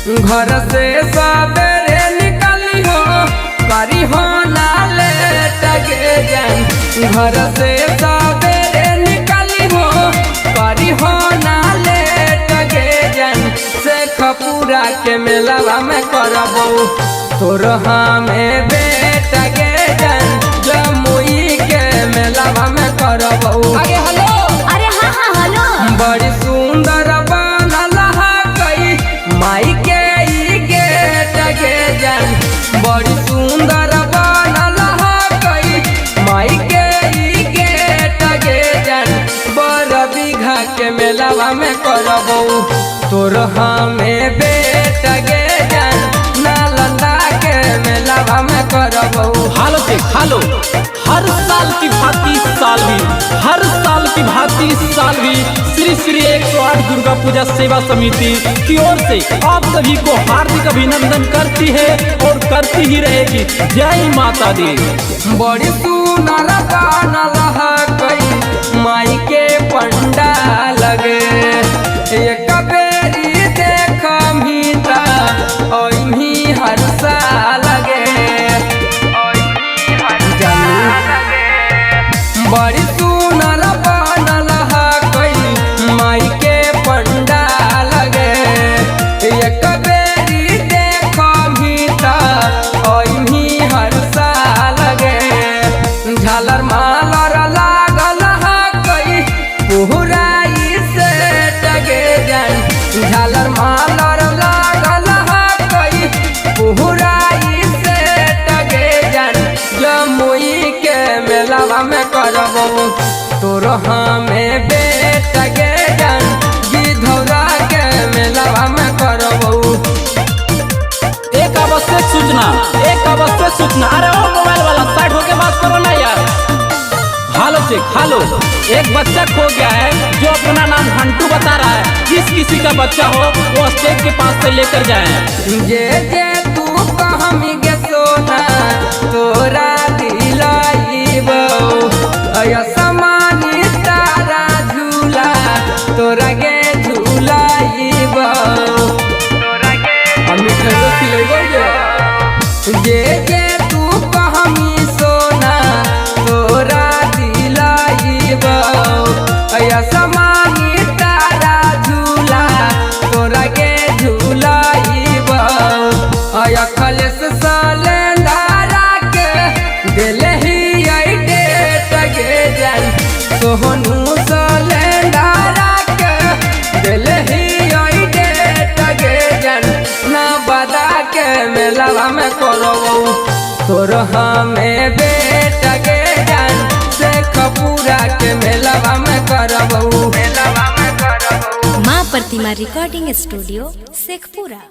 घर से सवेरे निकली हो करी हो ना लेट गे जान। घर से सवेरे निकली हो करी हो ना लेट गे जान। शेखपुरा के मेलावा में करबो तोर हमें बेट गे जान। जमुई के मेलावा में करबो अरे हेलो, अरे हाँ हाँ हेलो। बड़ी सुंदर बनल कई माई के ई गेट गे जान। बड़ी सुंदर बनल कई माई के ई गेट गे जान। बड़ बीघा के मेलावा में करबो तोर हमें बेट गे जान। नालंदा के मेलावा में करबो। हालो से खालो, हर साल की भांति साल भी, हर साल की भांति साल भी श्री श्री 108 दुर्गा पूजा सेवा समिति की ओर से आप सभी को हार्दिक अभिनंदन करती है और करती ही रहेगी। जय माता दी। बड़ी सुनर बनल कई माई के पंडाल गे। एक बेरी देख मीता ओइमी हर साल गे। बड़ी सुनर बनल कई माई के पंडाल गे। एक बेरी देख मीता ओइमी हर साल गे। झालर मालर लागल कई पुहराई से टगे जान। झालर मालर लागल कई पुहराई से टगे जान। जमुई के मेलावा में करबो तोर हमें बेट गे जान। गिधौरा के मेलावा में करबो। एक आवश्यक सूचना, एक आवश्यक सूचना। अरे ओ मोबाइल वाला साइड होके बात करो ना यार। हालो से खालो, एक बच्चा खो गया है जो अपना नाम घंटू बता रहा है। जिस किसी का बच्चा हो वो स्टेज के पास से लेकर जाए। जे जे तू कहमी गे सोना तोरा दिलाइबो। अया समानी तारा झूला तोरा गे झूलाइबो। हम मिठाइयो खिलाइबो गे। जे जे तू कहमी सोना तोरा दिलाइबो। अया समानी तारा झूला तोरा गे झूलाइबो। अया खलेस सलेंदारा के देले ही आई डेट गे जान। सोहनू सलेंदारा के देले ही आई डेट गे जान। ना बदा के मेलावा में करबो तोर हमें बेट गे जान। शेखपुरा के मेलावा में करबो। माँ प्रतिमा रिकॉर्डिंग स्टूडियो शेखपुरा।